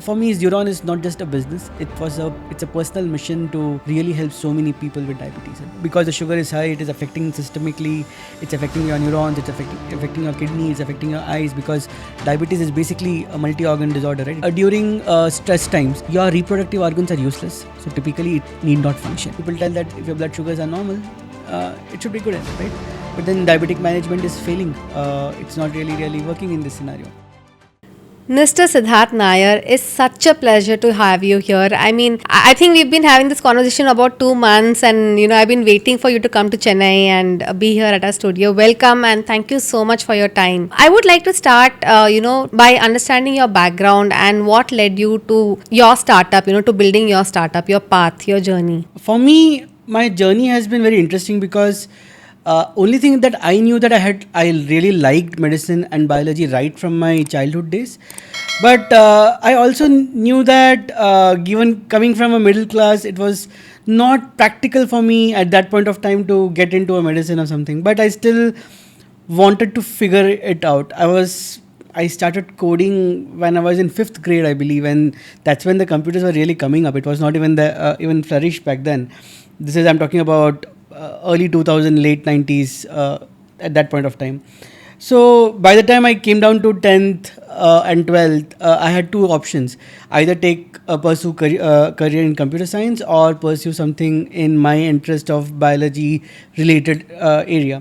For me, Zeuron is not just a business. It's a personal mission to really help so many people with diabetes. Because the sugar is high, it is affecting systemically. It's affecting your neurons. It's affecting your kidneys. It's affecting your eyes. Because diabetes is basically a multi-organ disorder, right? During stress times, your reproductive organs are useless. So typically, it need not function. People tell that if your blood sugars are normal, it should be good, right? But then diabetic management is failing. It's not really working in this scenario. Mr. Siddharth Nair, it's such a pleasure to have you here. I mean, I think we've been having this conversation about 2 months, and I've been waiting for you to come to Chennai and be here at our studio. Welcome, and thank you so much for your time. I would like to start, by understanding your background and what led you to your startup, to building your startup, your path, your journey. For me, my journey has been very interesting because only thing that I knew that I really liked medicine and biology right from my childhood days. But I also knew that given coming from a middle class, it was not practical for me at that point of time to get into a medicine or something. But I still wanted to figure it out. I started coding when I was in 5th grade, I believe, and that's when the computers were really coming up. It was not even even flourished back then. I'm talking about early 2000, late 90s at that point of time. So by the time I came down to 10th and 12th, I had two options: either pursue career in computer science or pursue something in my interest of biology related area.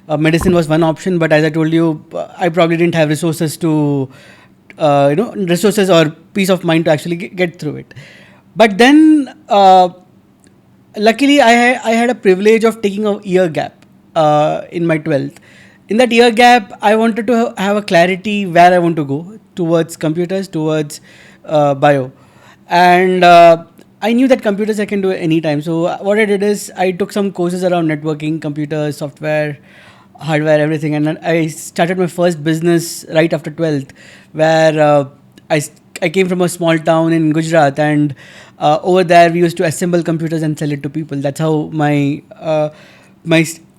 Medicine was one option, but as I told you, I probably didn't have resources resources or peace of mind to actually get through it. But then luckily, I had a privilege of taking a year gap in my 12th. In that year gap, I wanted to have a clarity where I want to go towards computers, towards bio. And I knew that computers I can do anytime. So what I did is I took some courses around networking, computers, software, hardware, everything. And then I started my first business right after 12th, where I came from a small town in Gujarat, and over there we used to assemble computers and sell it to people. That's how my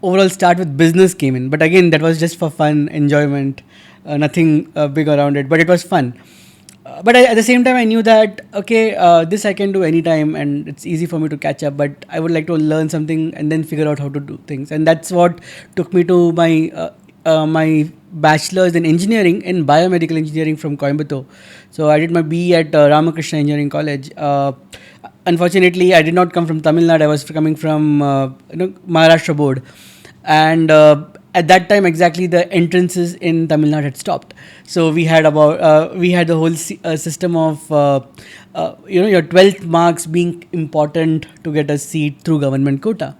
overall start with business came in. But again, that was just for fun, enjoyment, nothing big around it. But it was fun. But at the same time, I knew that this I can do anytime, and it's easy for me to catch up. But I would like to learn something and then figure out how to do things, and that's what took me to my bachelor's in engineering in biomedical engineering from Coimbatore. So I did my BE at Ramakrishna Engineering College. Unfortunately, I did not come from Tamil Nadu. I was coming from Maharashtra board, and at that time exactly the entrances in Tamil Nadu had stopped. So we had the whole system of your 12th marks being important to get a seat through government quota.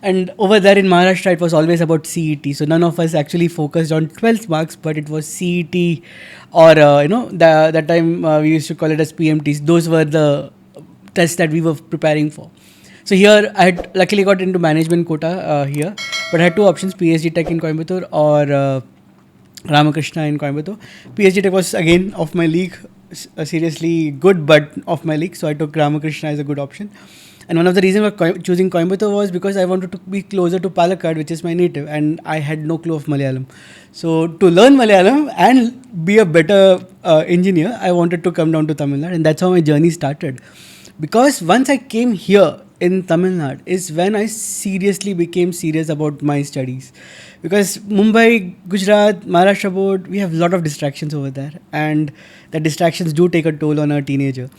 And over there in Maharashtra, it was always about CET. So none of us actually focused on 12th marks, but it was CET or, that time we used to call it as PMTs. Those were the tests that we were preparing for. So here, I had luckily got into management quota here, but I had two options: PhD Tech in Coimbatore or Ramakrishna in Coimbatore. PhD Tech was again off my league, seriously good, but off my league. So I took Ramakrishna as a good option. And one of the reasons for choosing Coimbatore was because I wanted to be closer to Palakkad, which is my native, and I had no clue of Malayalam. So to learn Malayalam and be a better engineer, I wanted to come down to Tamil Nadu, and that's how my journey started. Because once I came here in Tamil Nadu is when I seriously became serious about my studies. Because Mumbai, Gujarat, Maharashtra board, we have a lot of distractions over there, and the distractions do take a toll on a teenager.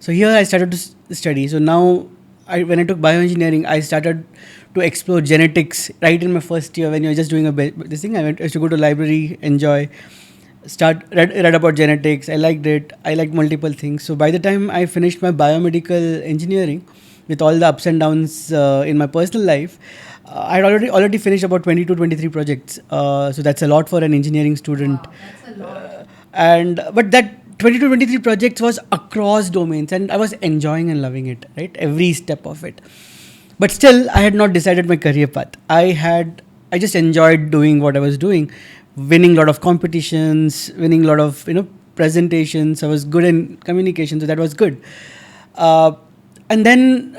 So here I started to study. So now when I took bioengineering, I started to explore genetics right in my first year. When you're just doing this thing, I used to go to library, enjoy, read about genetics. I liked it. I liked multiple things. So by the time I finished my biomedical engineering, with all the ups and downs in my personal life, I had already finished about 22, 23 projects. So that's a lot for an engineering student. Wow, that's a lot. But that 22, 23 projects was across domains, and I was enjoying and loving it, right? Every step of it. But still, I had not decided my career path. I just enjoyed doing what I was doing, winning a lot of competitions, winning a lot of presentations. I was good in communication, so that was good. And then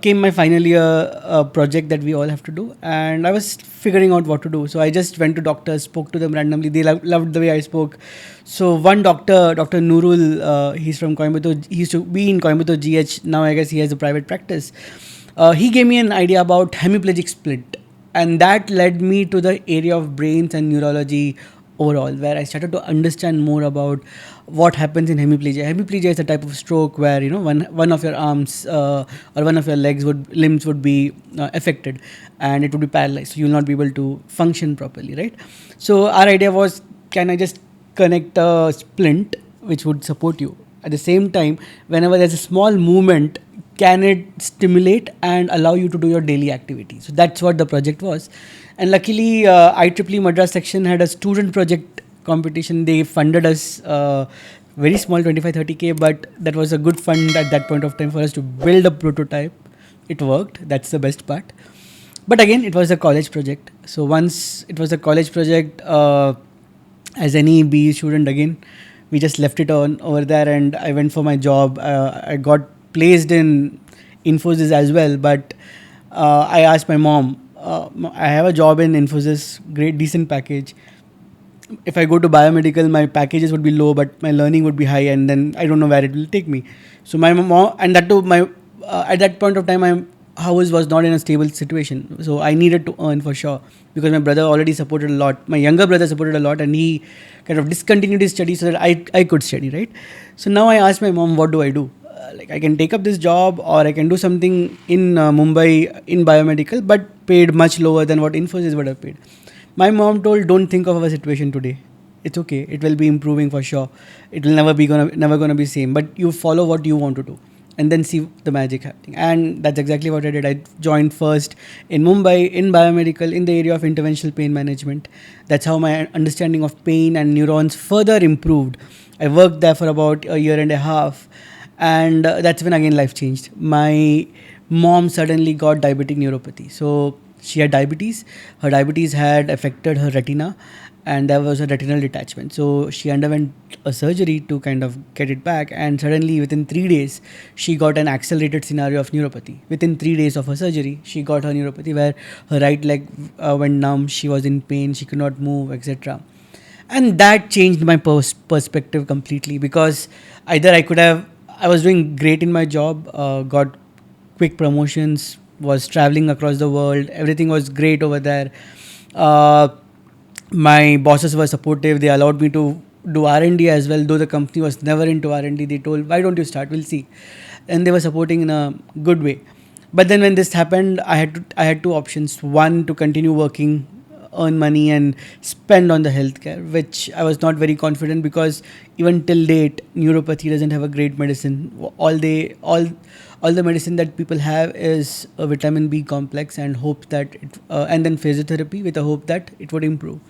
came my final year project that we all have to do, and I was figuring out what to do. So I just went to doctors, spoke to them randomly. They loved the way I spoke. So one doctor, Dr. Nurul, he's from Coimbatore. He used to be in Coimbatore GH. Now I guess he has a private practice. He gave me an idea about hemiplegic splint, and that led me to the area of brains and neurology overall, where I started to understand more about what happens in hemiplegia. Hemiplegia is a type of stroke where one of your arms or one of your limbs would be affected, and it would be paralyzed. So you will not be able to function properly, right? So our idea was, can I just connect a splint which would support you at the same time? Whenever there's a small movement, can it stimulate and allow you to do your daily activity? So that's what the project was. And luckily, IEEE Madras section had a student project competition. They funded us very small, 25-30K, but that was a good fund at that point of time for us to build a prototype. It worked. That's the best part. But again, it was a college project. So once it was a college project, as any BE student, again, we just left it on over there, and I went for my job. I got placed in Infosys as well, but I asked my mom, I have a job in Infosys, great, decent package. If I go to biomedical, my packages would be low, but my learning would be high, and then I don't know where it will take me. So my mom, and that too, my at that point of time, my house was not in a stable situation, so I needed to earn for sure, because my brother already supported a lot. My younger brother supported a lot, and he kind of discontinued his study so that I could study, right? So now I asked my mom, what do I do? Like, I can take up this job, or I can do something in Mumbai in biomedical, but paid much lower than what Infosys would have paid. My mom told, don't think of our situation today. It's okay. It will be improving for sure. It will never gonna be same. But you follow what you want to do, and then see the magic happening. And that's exactly what I did. I joined first in Mumbai in biomedical in the area of interventional pain management. That's how my understanding of pain and neurons further improved. I worked there for about a year and a half, and that's when again life changed. My mom suddenly got diabetic neuropathy. So she had diabetes. Her diabetes had affected her retina, and there was a retinal detachment. So she underwent a surgery to kind of get it back, and suddenly within 3 days she got an accelerated scenario of neuropathy. Within 3 days of her surgery, she got her neuropathy, where her right leg went numb, she was in pain, she could not move, etc. And that changed my perspective completely, because either I was doing great in my job, got quick promotions, was traveling across the world, everything was great over there. uh, my bosses were supportive, they allowed me to do R&D as well, though the company was never into R&D. They told, why don't you start, we'll see. And they were supporting in a good way. But then when this happened, I had two options: one, to continue working, earn money and spend on the healthcare, which I was not very confident, because even till date, neuropathy doesn't have a great medicine. All the medicine that people have is a vitamin B complex, and hope that and then physiotherapy with a hope that it would improve.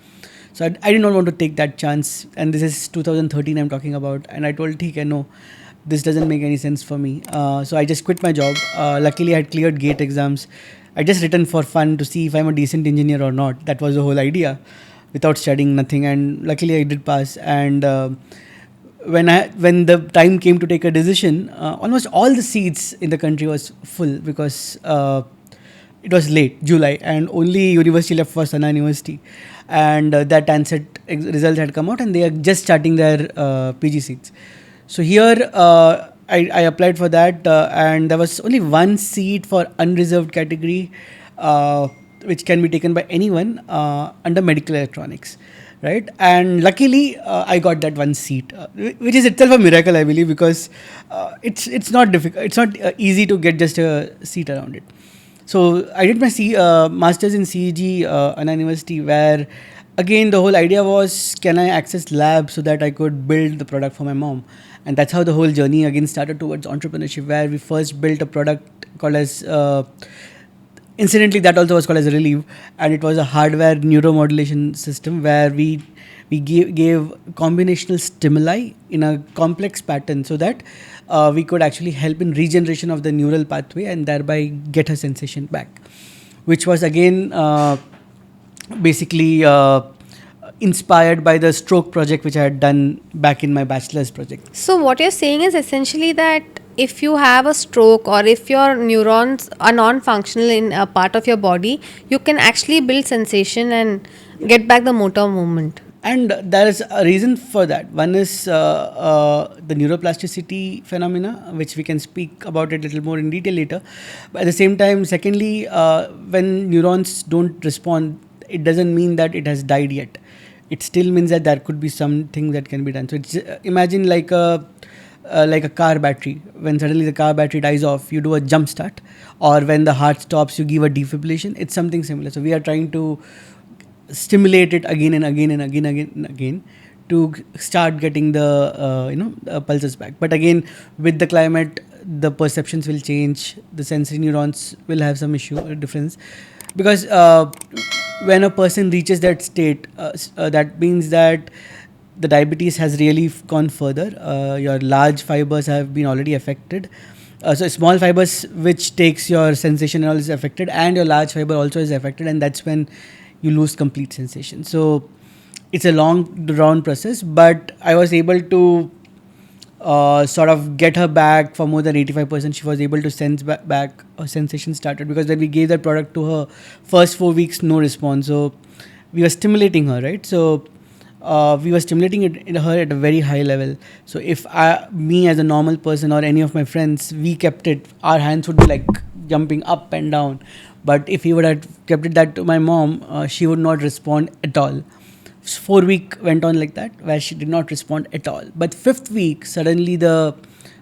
So I did not want to take that chance, and this is 2013 I'm talking about, and I told TK, no, this doesn't make any sense for me. So I just quit my job. Luckily, I had cleared GATE exams. I just written for fun to see if I'm a decent engineer or not. That was the whole idea, without studying nothing. And luckily, I did pass. And when the time came to take a decision, almost all the seats in the country was full, because it was late July, and only university left was Sana University, and that ANSET results had come out, and they are just starting their PG seats. So here I applied for that, and there was only one seat for unreserved category, which can be taken by anyone under medical electronics, right? And luckily, I got that one seat, which is itself a miracle, I believe, because it's not difficult. It's not easy to get just a seat around it. So I did my masters in CEG, Anna University, where again the whole idea was, can I access labs so that I could build the product for my mom? And that's how the whole journey again started towards entrepreneurship, where we first built a product called as incidentally, that also was called as Relieve, and it was a hardware neuromodulation system where we gave combinational stimuli in a complex pattern, so that we could actually help in regeneration of the neural pathway and thereby get her sensation back, which was again basically inspired by the stroke project which I had done back in my bachelor's project. So what you're saying is essentially that if you have a stroke or if your neurons are non-functional in a part of your body, you can actually build sensation and get back the motor movement. And there is a reason for that. One is the neuroplasticity phenomena, which we can speak about it a little more in detail later. But at the same time, secondly, when neurons don't respond, it doesn't mean that it has died yet. It still means that there could be something that can be done. So it's, imagine like a car battery. When suddenly the car battery dies off, you do a jump start, or when the heart stops, you give a defibrillation. It's something similar. So we are trying to stimulate it again and again and again and again to start getting the pulses back. But again, with the climate, the perceptions will change. The sensory neurons will have some difference, because when a person reaches that state, that means that the diabetes has really gone further. Your large fibers have been already affected. So small fibers, which takes your sensation and all, is affected, and your large fiber also is affected, and that's when you lose complete sensation. So it's a long drawn process, but I was able to sort of get her back for more than 85%. She was able to sense back her sensation started, because when we gave that product to her, first 4 weeks no response. So we were stimulating her, right? So we were stimulating it in her at a very high level. So if me as a normal person or any of my friends, we kept it, our hands would be like jumping up and down. But if we would have kept it that to my mom, she would not respond at all. 4 week went on like that, where she did not respond at all. But 5th week, suddenly the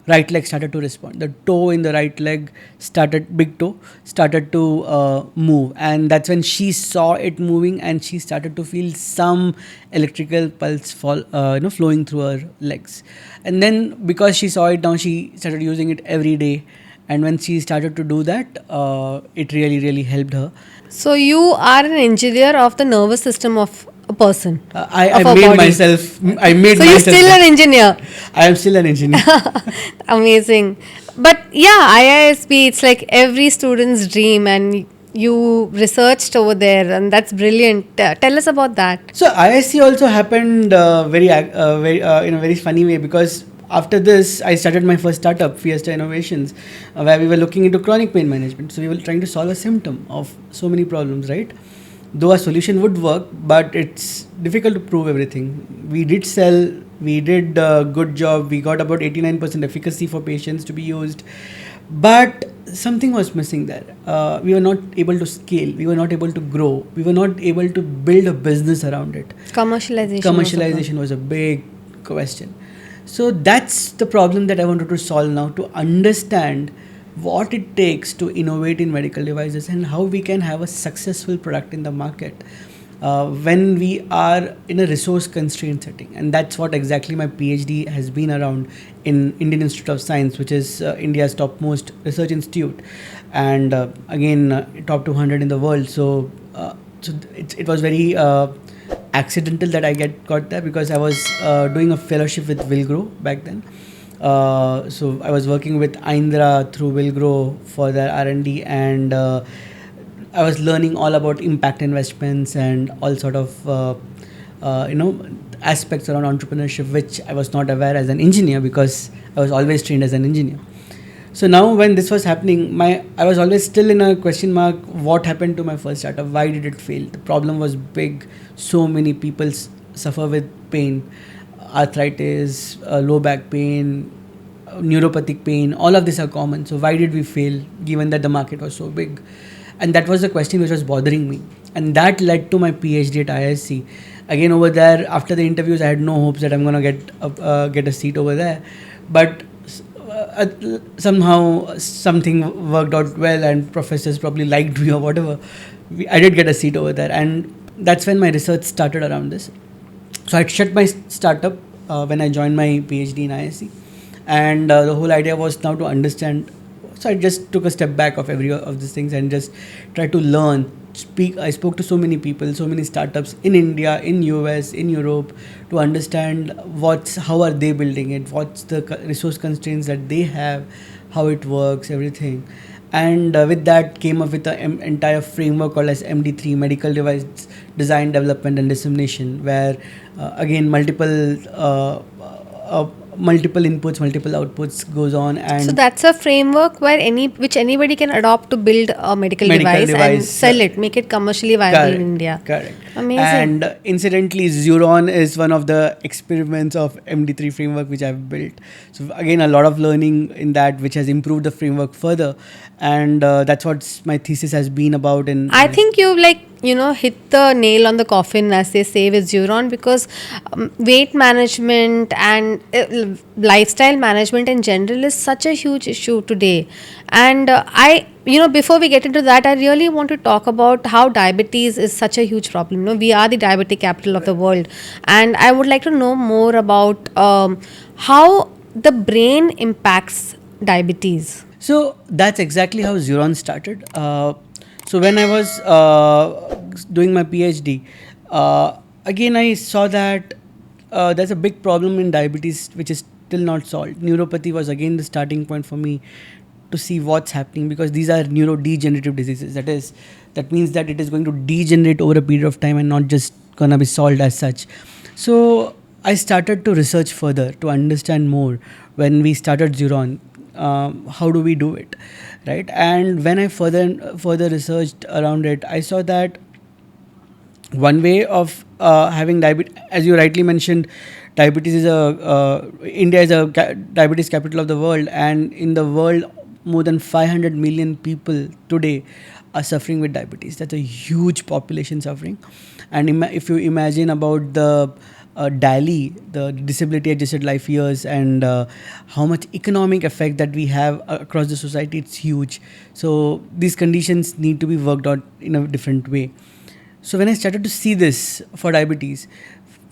right leg started to respond. The toe in the right leg started, big toe, started to move, and that's when she saw it moving, and she started to feel some electrical pulse flowing through her legs. And then because she saw it, now she started using it every day. And when she started to do that, it really, really helped her. So you are an engineer of the nervous system of a person, I of a made body. myself. I made So you're myself. still an engineer. I am still an engineer. Amazing. But yeah, IISB, it's like every student's dream, and you researched over there, and that's brilliant. Tell us about that. So ISC also happened very in a very funny way, because after this I started my first startup, Fiesta Innovations, where we were looking into chronic pain management. So we were trying to solve a symptom of so many problems, right? Though a solution would work, but it's difficult to prove everything. We did sell, we did a good job, we got about 89% efficacy for patients to be used, but something was missing there. We were not able to scale, we were not able to grow, we were not able to build a business around it. Commercialization. Was a big question. So that's the problem that I wanted to solve now, to understand what it takes to innovate in medical devices and how we can have a successful product in the market when we are in a resource constrained setting. And that's what exactly my PhD has been around in Indian Institute of Science, which is India's topmost research institute, and again top 200 in the world. So it was very accidental that I got there, because I was doing a fellowship with Wilgrow back then. So I was working with Indra through Wilgrow for their R&D, and I was learning all about impact investments and all sort of aspects around entrepreneurship, which I was not aware as an engineer, because I was always trained as an engineer. So now when this was happening, I was always still in a question mark. What happened to my first startup? Why did it fail? The problem was big. So many people suffer with pain, arthritis, low back pain, neuropathic pain. All of these are common. So why did we fail, given that the market was so big? And that was the question which was bothering me. And that led to my PhD at ISC. Again, over there, after the interviews, I had no hopes that I'm going to get a seat over there. But somehow something worked out well, and professors probably liked me or whatever. I did get a seat over there, and that's when my research started around this. So I shut my startup when I joined my PhD in ISC, and the whole idea was now to understand. So I just took a step back of every of these things and just tried to learn. I spoke to so many people, so many startups in India, in US, in Europe, to understand how are they building it, what's the resource constraints that they have, how it works, everything. And with that came up with an entire framework called as MD3, Medical Device Design, Development and Dissemination, where again multiple multiple inputs, multiple outputs goes on, So and that's a framework where anybody can adopt to build a medical medical device and device. sell it, make it commercially viable in Correct, India. correct. Amazing. And incidentally, Zeuron is one of the experiments of MD3 framework which I've built. So again, a lot of learning in that, which has improved the framework further, and that's what my thesis has been about. I think you hit the nail on the coffin, as they say, with Zeuron, because weight management and lifestyle management in general is such a huge issue today. And before we get into that, I really want to talk about how diabetes is such a huge problem. We are the diabetic capital of the world, and I would like to know more about how the brain impacts diabetes. So that's exactly how Zeuron started. So when I was doing my PhD, again I saw that there's a big problem in diabetes which is still not solved. Neuropathy was again the starting point for me to see what's happening, because these are neurodegenerative diseases. That means that it is going to degenerate over a period of time and not just gonna be solved as such. So I started to research further to understand more. When we started Zeuron, how do we do it, right? And when I further researched around it, I saw that one way of having diabetes, as you rightly mentioned, diabetes is India is a diabetes capital of the world, and in the world more than 500 million people today are suffering with diabetes. That's a huge population suffering. And if you imagine about the DALI, the disability adjusted life years, and how much economic effect that we have across the society, it's huge. So these conditions need to be worked out in a different way. So when I started to see this for diabetes,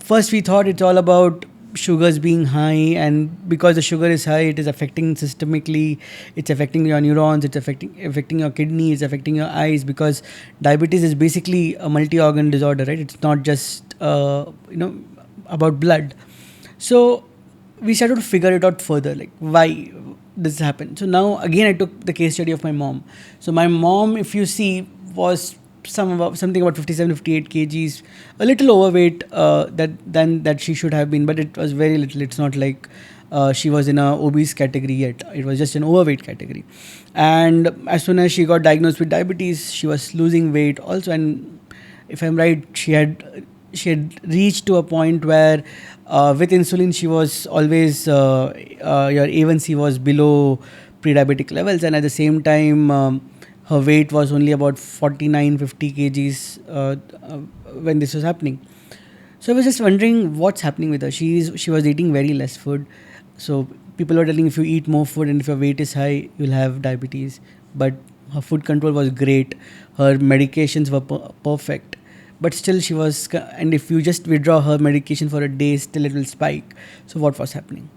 first we thought it's all about sugars being high, and because the sugar is high, it is affecting systemically. It's affecting your neurons, it's affecting your kidney, it's affecting your eyes, because diabetes is basically a multi-organ disorder, right? It's not just about blood. So we started to figure it out further, like why this happened. So now again I took the case study of my mom. So my mom, if you see, was something about 57, 58 kgs, a little overweight than that she should have been, but it was very little. It's not like she was in a obese category yet. It was just an overweight category. And as soon as she got diagnosed with diabetes, she was losing weight also. And if I'm right, she had reached to a point where with insulin she was always your A1C was below pre-diabetic levels, and at the same time her weight was only about 49-50 kgs when this was happening. So I was just wondering what's happening with her. She was eating very less food. So people were telling, if you eat more food and if your weight is high, you'll have diabetes. But her food control was great. Her medications were perfect. But still she was, and if you just withdraw her medication for a day, still it will spike. So what was happening?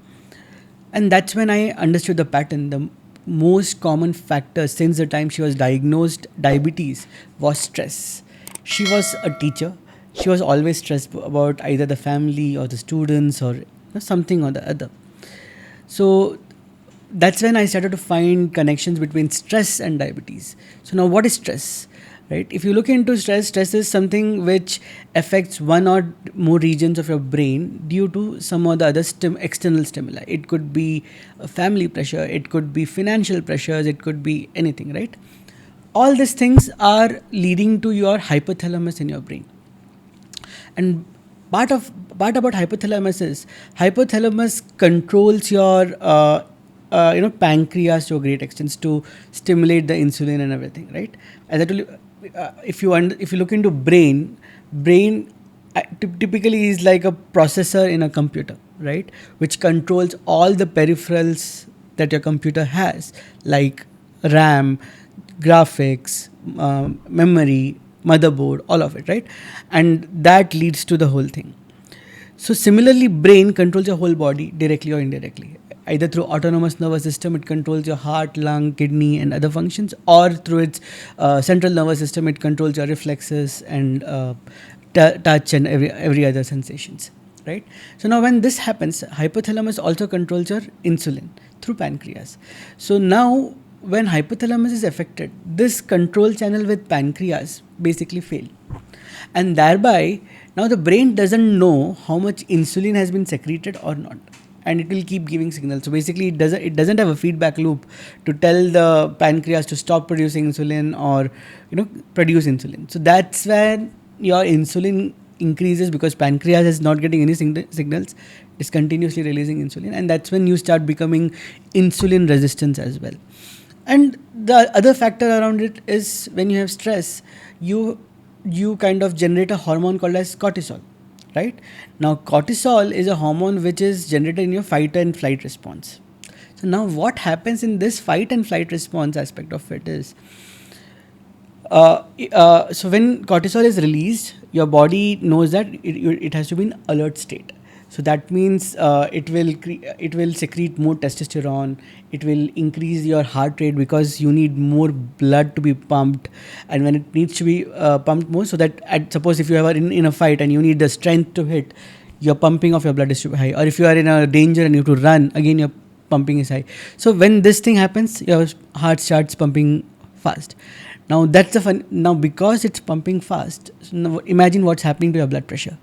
And that's when I understood the pattern. The most common factor since the time she was diagnosed diabetes was stress. She was a teacher. She was always stressed about either the family or the students or something or the other. So that's when I started to find connections between stress and diabetes. So now what is stress? Right? If you look into stress is something which affects one or more regions of your brain due to some or the other external stimuli. It could be family pressure, it could be financial pressures, it could be anything, right? All these things are leading to your hypothalamus in your brain. And part about hypothalamus is hypothalamus controls your pancreas to a great extent to stimulate the insulin and everything, right? As I told you, if you look into brain typically is like a processor in a computer, right? Which controls all the peripherals that your computer has, like RAM, graphics, memory, motherboard, all of it, right? And that leads to the whole thing. So similarly, brain controls your whole body directly or indirectly. Either through autonomous nervous system, it controls your heart, lung, kidney, and other functions, or through its central nervous system, it controls your reflexes and touch and every other sensations, right? So now when this happens, hypothalamus also controls your insulin through pancreas. So now when hypothalamus is affected, this control channel with pancreas basically fail, and thereby now the brain doesn't know how much insulin has been secreted or not. and it will keep giving signals. So basically, it doesn't have a feedback loop to tell the pancreas to stop producing insulin or produce insulin. So that's where your insulin increases, because pancreas is not getting any signals. It's continuously releasing insulin, and that's when you start becoming insulin resistance as well. And the other factor around it is, when you have stress, you kind of generate a hormone called as cortisol, right? Now cortisol is a hormone which is generated in your fight and flight response. So now what happens in this fight and flight response aspect of it is, so when cortisol is released, your body knows that it has to be in alert state. So that means it will secrete more testosterone. It will increase your heart rate, because you need more blood to be pumped, and when it needs to be pumped more, so that suppose if you are in a fight and you need the strength to hit, your pumping of your blood is too high. Or if you are in a danger and you have to run, again your pumping is high. So when this thing happens, your heart starts pumping fast. Now that's the fun. Now because it's pumping fast, so now imagine what's happening to your blood pressure.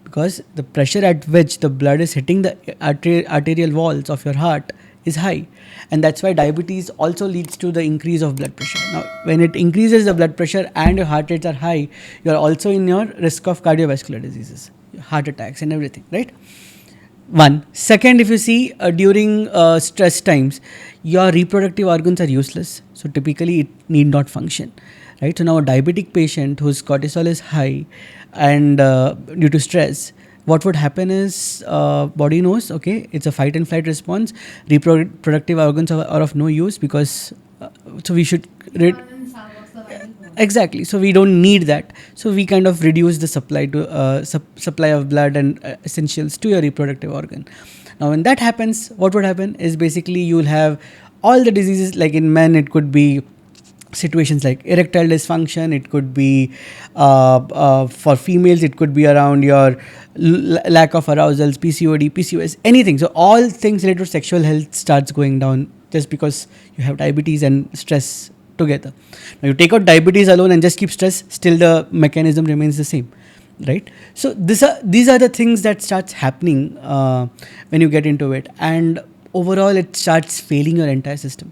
Because the pressure at which the blood is hitting the arterial walls of your heart is high, and that's why diabetes also leads to the increase of blood pressure. Now when it increases the blood pressure and your heart rates are high, you are also in your risk of cardiovascular diseases, heart attacks and everything, right? One. Second, if you see, during stress times, your reproductive organs are useless. So typically, it need not function, right? So now a diabetic patient whose cortisol is high, and due to stress, what would happen is, body knows, okay, it's a fight and flight response. Reproductive organs are of no use, because so we should. Exactly. So we don't need that. So we kind of reduce the supply to supply of blood and essentials to your reproductive organ. Now, when that happens, what would happen is, basically you will have all the diseases. Like in men, it could be situations like erectile dysfunction. It could be for females, it could be around your lack of arousals, PCOD, PCOS, anything. So all things related to sexual health starts going down, just because you have diabetes and stress together. Now you take out diabetes alone and just keep stress, still the mechanism remains the same, right? So these are the things that starts happening when you get into it, and overall it starts failing your entire system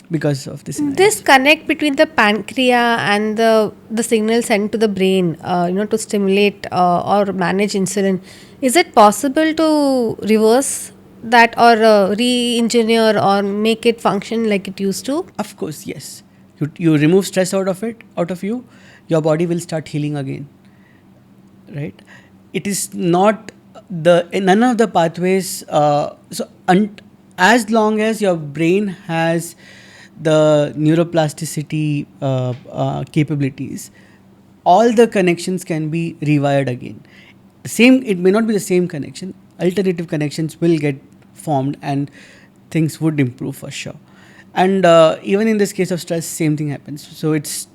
because of this. This connect between the pancreas and the signal sent to the brain, to stimulate or manage insulin. Is it possible to reverse that, or re-engineer or make it function like it used to? Of course, yes. You remove stress out of you, your body will start healing again, right? It is not none of the pathways. As long as your brain has the neuroplasticity capabilities, all the connections can be rewired again. It may not be the same connection. Alternative connections will get formed, and things would improve for sure. And even in this case of stress, same thing happens. So it's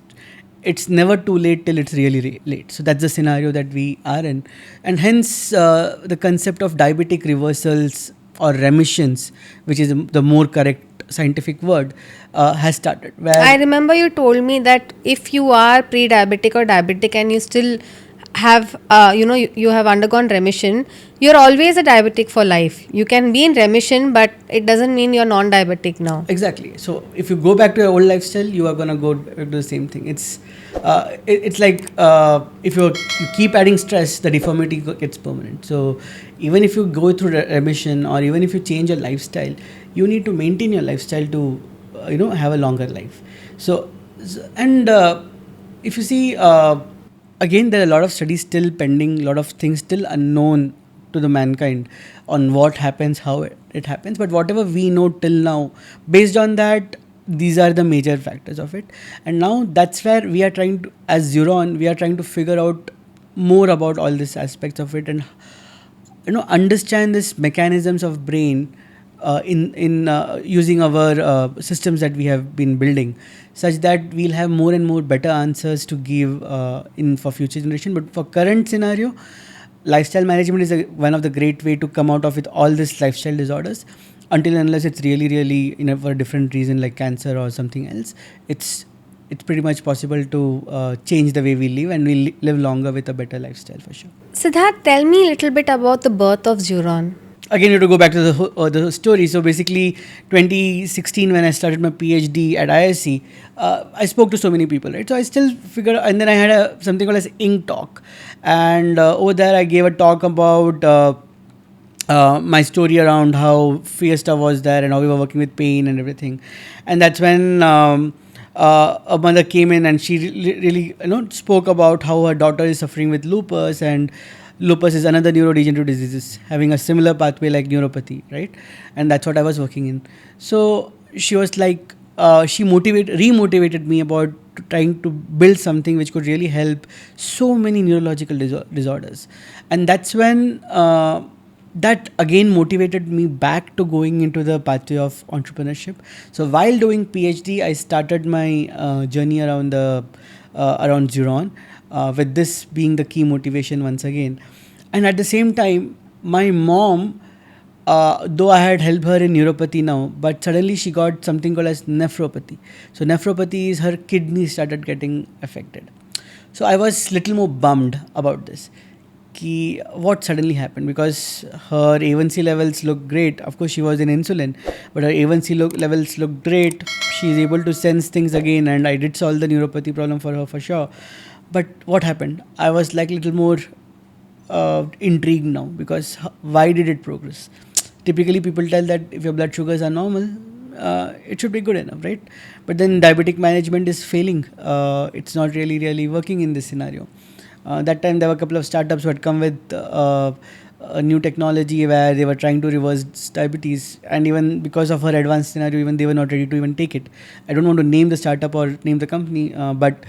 never too late till it's really late. So that's the scenario that we are in, and hence the concept of diabetic reversals or remissions, which is the more correct scientific word, has started. I remember you told me that if you are pre-diabetic or diabetic and you still have you have undergone remission, you're always a diabetic for life. You can be in remission, but it doesn't mean you're non-diabetic now. Exactly. So if you go back to your old lifestyle, you are gonna go back to the same thing. It's like if you keep adding stress, the deformity gets permanent. So even if you go through remission, or even if you change your lifestyle, you need to maintain your lifestyle to have a longer life. And if you see, again, there are a lot of studies still pending, a lot of things still unknown to the mankind on what happens, how it happens. But whatever we know till now, based on that, these are the major factors of it. And now that's where we are trying to, as Zeuron, we are trying to figure out more about all these aspects of it, and understand these mechanisms of brain in using our systems that we have been building, such that we'll have more and more better answers to give in for future generation. But for current scenario, lifestyle management is one of the great way to come out of with all these lifestyle disorders. Until unless it's really for a different reason like cancer or something else, it's pretty much possible to change the way we live, and we live longer with a better lifestyle for sure. Siddharth, tell me a little bit about the birth of Zeuron. again, you have to go back to the story. So basically, 2016 when I started my PhD at ISC, I spoke to so many people, right? So I still figured, and then I had something called as Ink Talk, and over there I gave a talk about. My story around how Fiesta was there and how we were working with pain and everything, and that's when a mother came in and she really spoke about how her daughter is suffering with lupus, and lupus is another neurodegenerative disease having a similar pathway like neuropathy, right? And that's what I was working in. So she was like, she remotivated me about trying to build something which could really help so many neurological disorders, and that's when. That again motivated me back to going into the pathway of entrepreneurship. So while doing PhD, I started my journey around the around Zeuron, with this being the key motivation once again. And at the same time, my mom, though I had helped her in neuropathy now, but suddenly she got something called as nephropathy. So nephropathy is her kidneys started getting affected. So I was little more bummed about this. What suddenly happened, because her A1C levels look great. Of course, she was in insulin, but her A1C levels look great. She is able to sense things again, and I did solve the neuropathy problem for her for sure. But what happened? I was like a little more intrigued now, because why did it progress? Typically, people tell that if your blood sugars are normal, it should be good enough, right? But then diabetic management is failing. It's not really working in this scenario. That time there were a couple of startups who had come with a new technology where they were trying to reverse diabetes, and even because of her advanced scenario, even they were not ready to even take it. I don't want to name the startup or name the company, but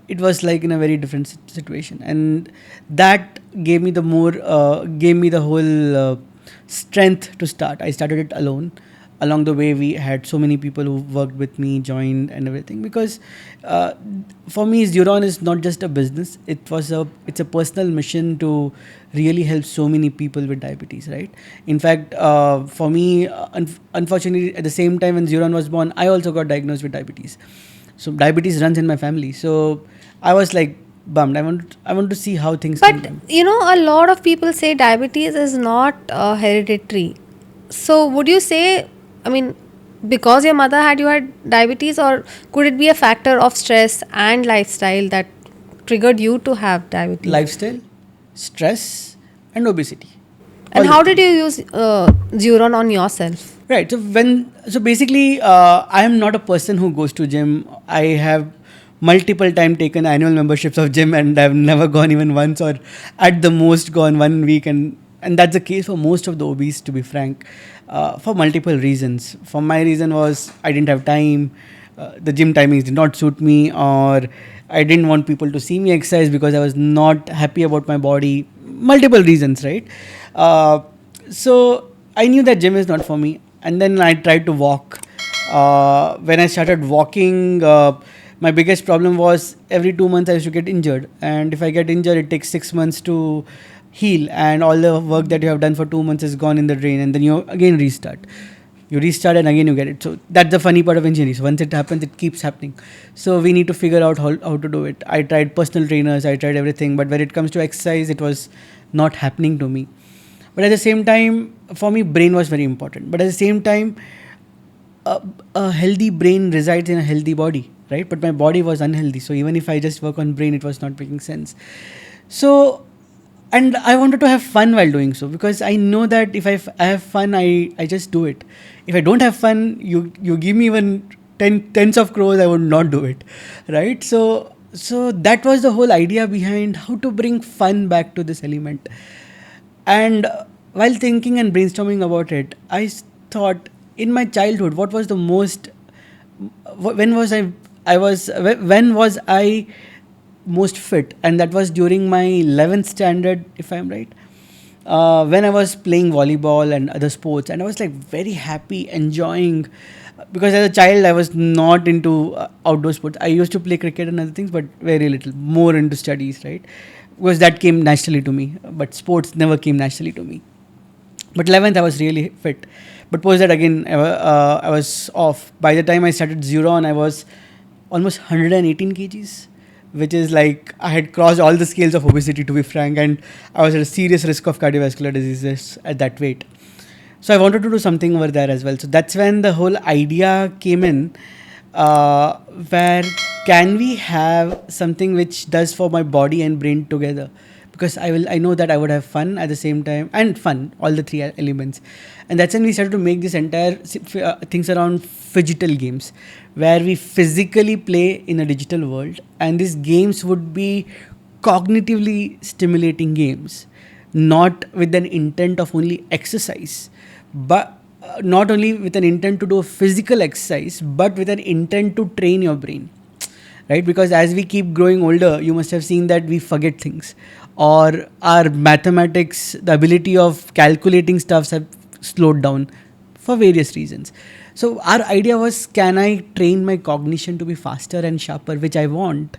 it was like in a very different situation, and that gave me the whole strength to start. I started it alone. Along the way, we had so many people who worked with me, joined, and everything. Because for me, Zeuron is not just a business; it's a personal mission to really help so many people with diabetes. Right? In fact, for me, unfortunately, at the same time when Zeuron was born, I also got diagnosed with diabetes. So diabetes runs in my family. So I was like bummed. I want to see how things can But be. a lot of people say diabetes is not hereditary. So would you say, I mean, because your mother had diabetes, or could it be a factor of stress and lifestyle that triggered you to have diabetes? Lifestyle, stress, and obesity. And All the how did three. you use Zeuron on yourself? Right. So basically, I am not a person who goes to gym. I have multiple time taken annual memberships of gym, and I've never gone even once, or at the most gone 1 week, and that's the case for most of the obese, to be frank, for multiple reasons. For my reason was I didn't have time. The gym timings did not suit me, or I didn't want people to see me exercise because I was not happy about my body. Multiple reasons, right? Uh, so I knew that gym is not for me, and then I tried to walk. When I started walking, my biggest problem was every 2 months I used to get injured, and if I get injured, it takes 6 months to heal, and all the work that you have done for 2 months is gone in the drain, and then you again restart. You restart and again you get it. So that's the funny part of engineering. So once it happens, it keeps happening. So we need to figure out how to do it. I tried personal trainers, I tried everything, but when it comes to exercise, it was not happening to me. But at the same time, for me, brain was very important. But at the same time, a healthy brain resides in a healthy body, right? But my body was unhealthy. So even if I just work on brain, it was not making sense. So, and I wanted to have fun while doing so, because I know that if I have fun, I just do it. If I don't have fun, you give me even tens of crores, I would not do it, right? So that was the whole idea behind how to bring fun back to this element. And while thinking and brainstorming about it, thought, in my childhood, what was the most, when was when was I most fit? And that was during my 11th standard, if I'm right. When I was playing volleyball and other sports, and I was like very happy, enjoying, because as a child I was not into outdoor sports. I used to play cricket and other things, but very little, more into studies, right? Because that came naturally to me, but sports never came naturally to me. But 11th, I was really fit. But post that again, I was off. By the time I started Zeuron, I was almost 118 kgs, which is like I had crossed all the scales of obesity, to be frank, and I was at a serious risk of cardiovascular diseases at that weight. So I wanted to do something over there as well. So that's when the whole idea came in, where can we have something which does for my body and brain together? Because I know that I would have fun at the same time, and fun, all the three elements. And that's when we started to make this entire things around phygital games, where we physically play in a digital world, and these games would be cognitively stimulating games, not with an intent of only exercise, but not only with an intent to do a physical exercise, but with an intent to train your brain, right? Because as we keep growing older, you must have seen that we forget things, or our mathematics, the ability of calculating stuffs have slowed down for various reasons. So our idea was, can I train my cognition to be faster and sharper, which I want,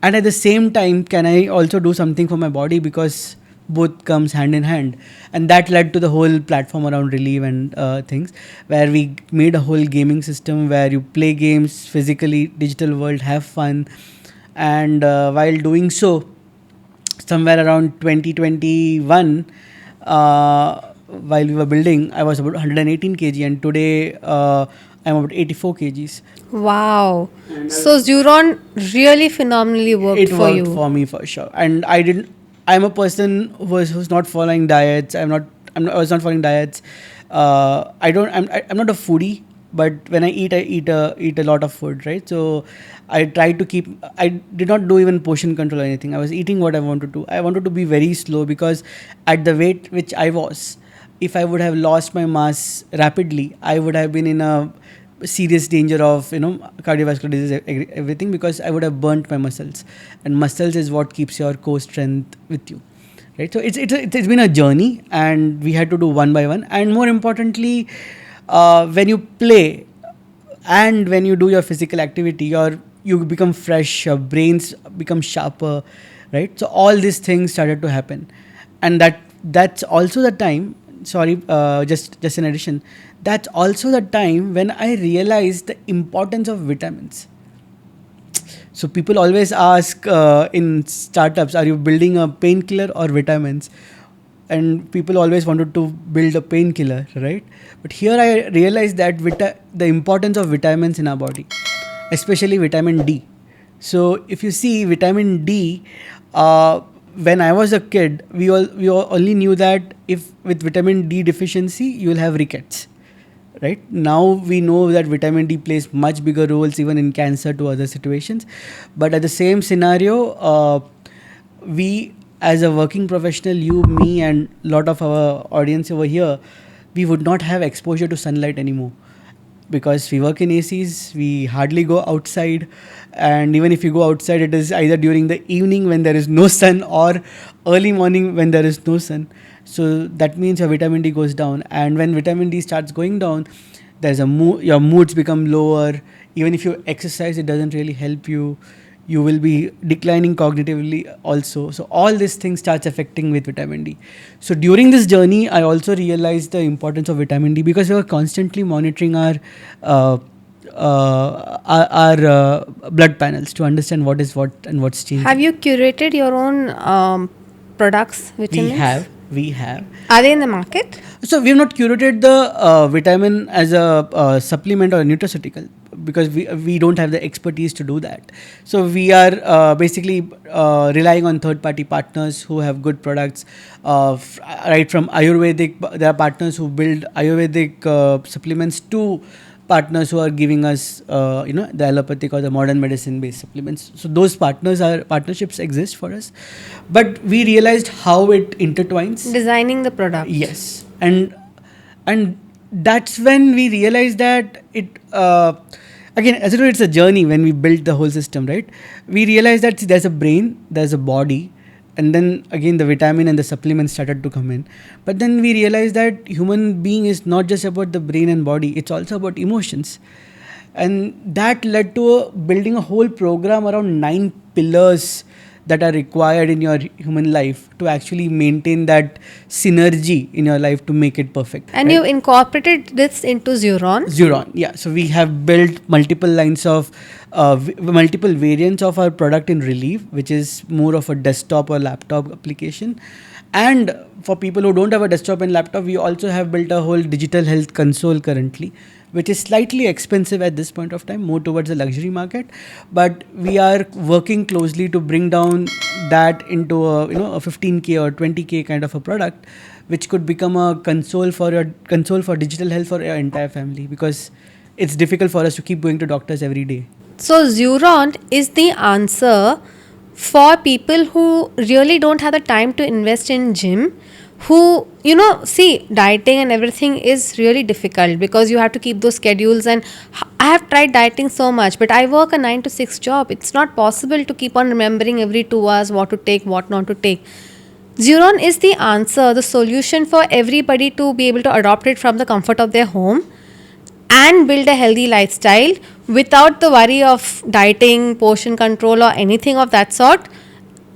and at the same time, can I also do something for my body, because both comes hand in hand. And that led to the whole platform around Relieve and things, where we made a whole gaming system where you play games physically, digital world, have fun. And while doing so, somewhere around 2021, while we were building, I was about 118 kg, and today I'm about 84 kgs. Wow. So Zeuron really phenomenally worked It for worked you. for me for sure. And I didn't, I'm a person who's not following diets. I was not following diets. I'm not a foodie, but when I eat a lot of food, right? So I tried to keep, I did not do even portion control or anything. I was eating what I wanted to. I wanted to be very slow, because at the weight which I was, if I would have lost my mass rapidly, I would have been in a serious danger of cardiovascular disease, everything, because I would have burnt my muscles, and muscles is what keeps your core strength with you, right? So it's been a journey, and we had to do one by one. And more importantly, when you play and when you do your physical activity, you become fresh, your brains become sharper, right? So all these things started to happen. And that's also the time, sorry, just in addition, that's also the time when I realized the importance of vitamins. So people always ask, in startups, are you building a painkiller or vitamins? And people always wanted to build a painkiller, right? But here I realized that the importance of vitamins in our body, especially vitamin D. So if you see vitamin D, when I was a kid, we all only knew that if with vitamin D deficiency you will have rickets. Right now we know that vitamin D plays much bigger roles even in cancer to other situations. But at the same scenario, we as a working professional, you, me, and a lot of our audience over here, we would not have exposure to sunlight anymore, because we work in ACs, we hardly go outside, and even if you go outside, it is either during the evening when there is no sun, or early morning when there is no sun. So that means your vitamin D goes down, and when vitamin D starts going down, there's your moods become lower. Even if you exercise, it doesn't really help you. You will be declining cognitively also. So all these things starts affecting with vitamin D. So during this journey, I also realized the importance of vitamin D, because we were constantly monitoring uh, our blood panels to understand what is what and what's changing. Have you curated your own products, vitamins? We have. Are they in the market? So we have not curated the vitamin as a supplement or a nutraceutical, because we don't have the expertise to do that. So we are basically relying on third-party partners who have good products, right from Ayurvedic. There are partners who build Ayurvedic supplements, to partners who are giving us the allopathic or the modern medicine based supplements. So those partnerships exist for us, but we realized how it intertwines. Designing the product. Yes. And that's when we realized that it again, as I told, it's a journey. When we built the whole system, right, we realized that there's a brain, there's a body, and then again the vitamin and the supplements started to come in. But then we realized that human being is not just about the brain and body, it's also about emotions. And that led to building a whole program around 9 pillars that are required in your human life to actually maintain that synergy in your life to make it perfect. And right? you incorporated this into Zeuron. Zeuron, yeah. So we have built multiple lines of multiple variants of our product in Relieve, which is more of a desktop or laptop application. And for people who don't have a desktop and laptop, we also have built a whole digital health console currently, which is slightly expensive at this point of time, more towards the luxury market. But we are working closely to bring down that into a 15K or 20K kind of a product, which could become a console for digital health for your entire family, because it's difficult for us to keep going to doctors every day. So Zeuron is the answer for people who really don't have the time to invest in gym, who, see, dieting and everything is really difficult because you have to keep those schedules. And I have tried dieting so much, but I work a 9 to 6 job. It's not possible to keep on remembering every 2 hours what to take, what not to take. Zeuron is the answer, the solution for everybody to be able to adopt it from the comfort of their home and build a healthy lifestyle without the worry of dieting, portion control, or anything of that sort.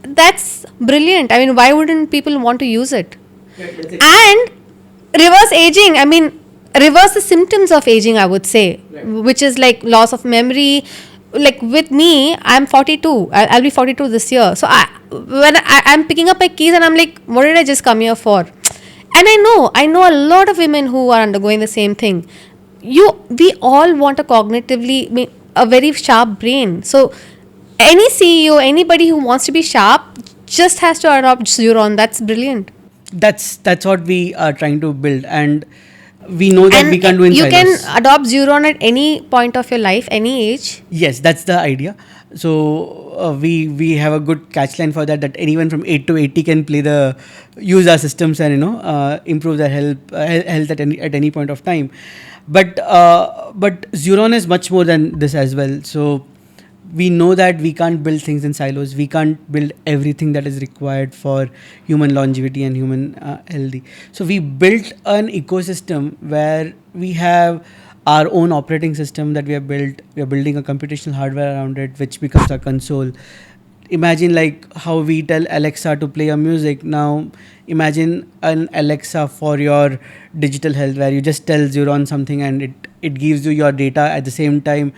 That's brilliant. I mean, why wouldn't people want to use it? And reverse aging. I mean, reverse the symptoms of aging, I would say, which is like loss of memory. Like with me, I'm 42. I'll be 42 this year. So when I'm picking up my keys and I'm like, what did I just come here for? And I know a lot of women who are undergoing the same thing. We all want a very sharp brain. So any CEO, anybody who wants to be sharp, just has to adopt Zeuron. That's brilliant. That's what we are trying to build, and we know that we can't do in you silos. can adopt Zeuron at any point of your life, any age. Yes, that's the idea. So we have a good catchline for that anyone from 8 to 80 can use our systems and improve their health at any point of time. But Zeuron is much more than this as well. So we know that we can't build things in silos. We can't build everything that is required for human longevity and human healthy. So we built an ecosystem where we have our own operating system that we have built. We are building a computational hardware around it, which becomes our console. Imagine like how we tell Alexa to play your music. Now imagine an Alexa for your digital health, where you just tell Zeuron something and it gives you your data at the same time.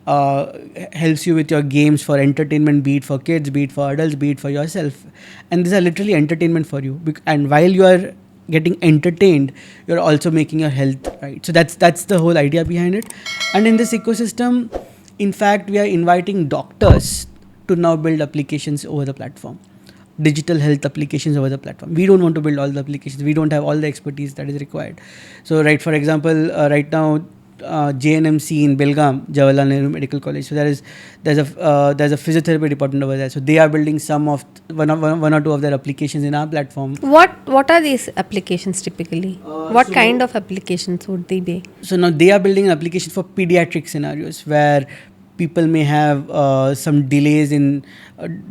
Helps you with your games for entertainment, be it for kids, be it for adults, be it for yourself. And these are literally entertainment for you. And while you are getting entertained, you're also making your health right. So that's the whole idea behind it. And in this ecosystem, in fact, we are inviting doctors to now build applications over the platform, digital health applications over the platform. We don't want to build all the applications. We don't have all the expertise that is required. So right, for example, right now, JNMC in Belgaum, Jawaharlal Nehru Medical College. So there's a physiotherapy department over there. So they are building one or two of their applications in our platform. What are these applications typically? What kind of applications would they be? So now they are building an application for pediatric scenarios where people may have some delays in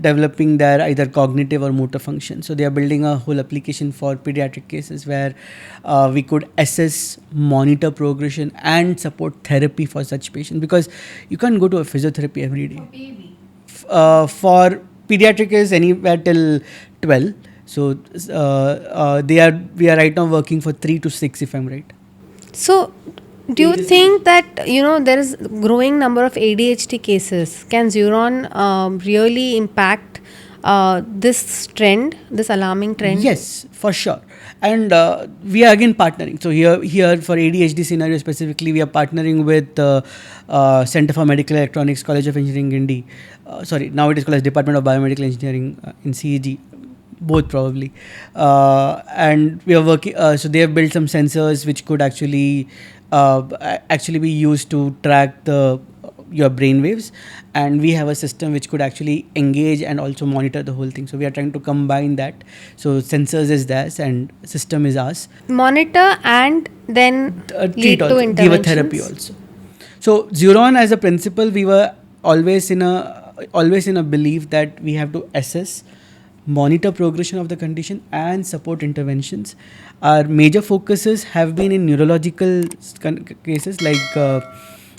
developing their either cognitive or motor function. So they are building a whole application for pediatric cases where we could assess, monitor progression and support therapy for such patients, because you can't go to a physiotherapy every day. For pediatric is anywhere till 12. So we are right now working for 3 to 6, if I'm right. So do you think that there is growing number of ADHD cases? Can Zeuron really impact this trend, this alarming trend? Yes, for sure. And we are again partnering. So here for ADHD scenario specifically, we are partnering with Center for Medical Electronics, College of Engineering, Indy. Now it is called as Department of Biomedical Engineering in CEG. Both probably. And we are working. So they have built some sensors which could actually be used to track your brain waves, and we have a system which could actually engage and also monitor the whole thing. So we are trying to combine that. So sensors is theirs and system is ours. Monitor and then lead to interventions. Give a therapy also. So Zeuron as a principle, we were always in a belief that we have to assess, monitor progression of the condition and support interventions. Our major focuses have been in neurological cases like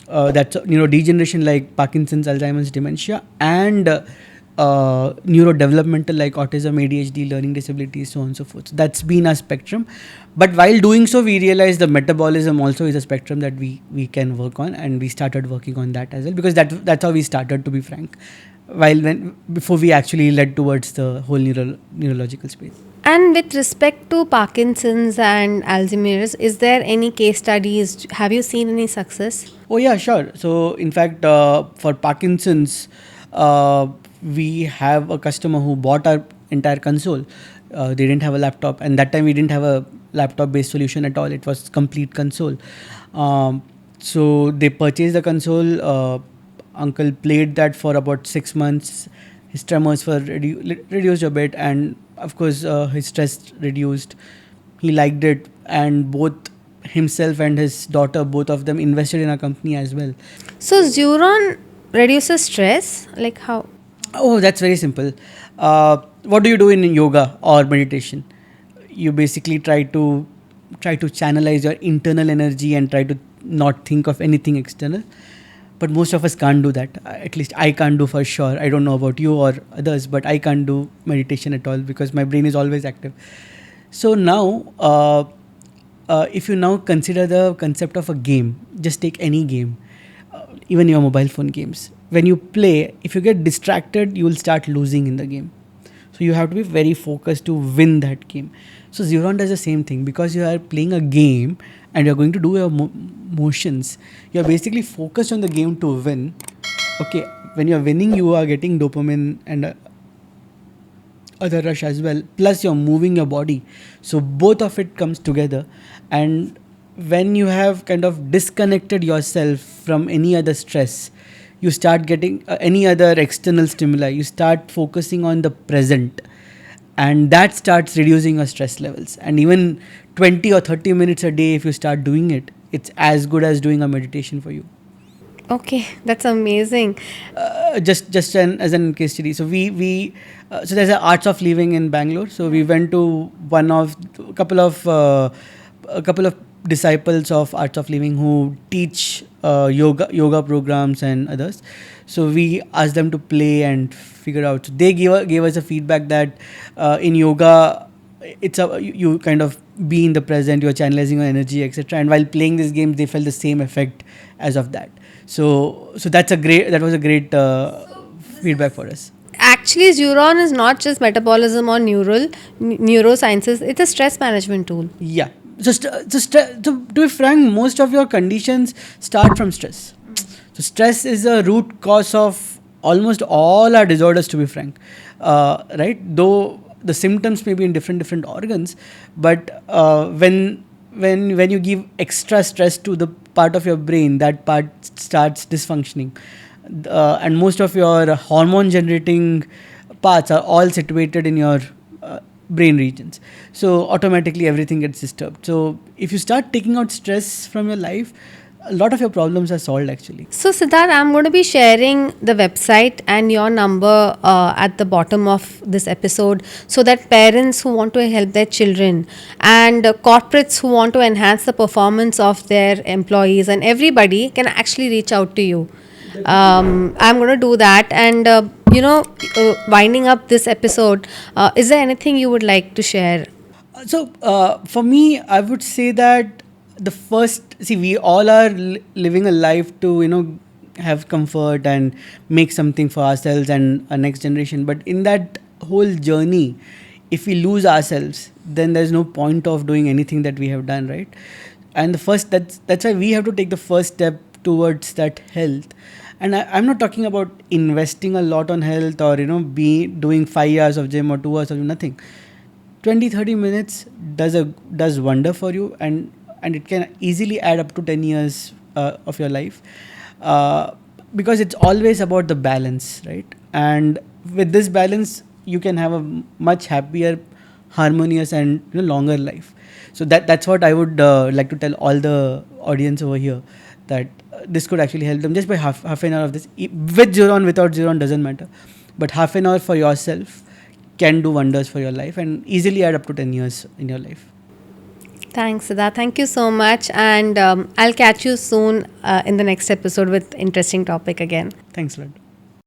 neurodegeneration like Parkinson's, Alzheimer's, dementia, and neurodevelopmental like autism, ADHD, learning disabilities, so on and so forth. So that's been our spectrum. But while doing so, we realized the metabolism also is a spectrum that we can work on, and we started working on that as well, because that's how we started, to be frank, before we actually led towards the whole neurological space. And with respect to Parkinson's and Alzheimer's, is there any case studies? Have you seen any success? Oh yeah, sure. So in fact, for Parkinson's, we have a customer who bought our entire console. They didn't have a laptop, and that time we didn't have a laptop-based solution at all. It was complete console. So they purchased the console. Uncle played that for about 6 months. His tremors were reduced a bit, and of course, his stress reduced. He liked it, and both himself and his daughter, both of them invested in a company as well. So Zeuron reduces stress. Like how? Oh, that's very simple. What do you do in yoga or meditation? You basically try to channelize your internal energy and try to not think of anything external. But most of us can't do that. At least I can't do for sure. I don't know about you or others, but I can't do meditation at all because my brain is always active. So now, if you now consider the concept of a game, just take any game, even your mobile phone games. When you play, if you get distracted, you will start losing in the game. So you have to be very focused to win that game. So Zeuron does the same thing because you are playing a game and you're going to do your motions. You're basically focused on the game to win. Okay, when you're winning, you are getting dopamine and other rush as well. Plus, you're moving your body. So both of it comes together. And when you have kind of disconnected yourself from any other stress, you start getting any other external stimuli. You start focusing on the present, and that starts reducing your stress levels. And even 20 or 30 minutes a day, if you start doing it, it's as good as doing a meditation for you. Okay, that's amazing. As an case study, so so there's a arts of living in Bangalore. So we went to a couple of disciples of arts of living who teach yoga programs and others. So we asked them to play and figure out. So they gave us a feedback that in yoga, you kind of be in the present, you're channelizing your energy, etc. And while playing these games, they felt the same effect as of that. So that was a great feedback for us. Actually, Zeuron is not just metabolism or neurosciences. It's a stress management tool. Yeah. So to be frank, most of your conditions start from stress. So stress is a root cause of almost all our disorders. To be frank, right? Though the symptoms may be in different organs, but when you give extra stress to the part of your brain, that part starts dysfunctioning, and most of your hormone generating parts are all situated in your brain regions. So automatically everything gets disturbed. So if you start taking out stress from your life, a lot of your problems are solved actually. So, Siddharth, I'm going to be sharing the website and your number at the bottom of this episode so that parents who want to help their children and corporates who want to enhance the performance of their employees and everybody can actually reach out to you. I'm going to do that. And, winding up this episode, is there anything you would like to share? So for me, I would say that we all are living a life to have comfort and make something for ourselves and our next generation. But in that whole journey, if we lose ourselves, then there's no point of doing anything that we have done, right? And that's why we have to take the first step towards that health. And I'm not talking about investing a lot on health or be doing 5 hours of gym or 2 hours of nothing. 20-30 minutes does wonder for you, and it can easily add up to 10 years of your life, because it's always about the balance, right? And with this balance, you can have a much happier, harmonious, and longer life. So that's what I would like to tell all the audience over here, that this could actually help them just by half an hour of this. With Zeuron, without Zeuron, doesn't matter, but half an hour for yourself can do wonders for your life and easily add up to 10 years in your life. Thanks, Siddharth. Thank you so much. And I'll catch you soon in the next episode with interesting topic again. Thanks a lot.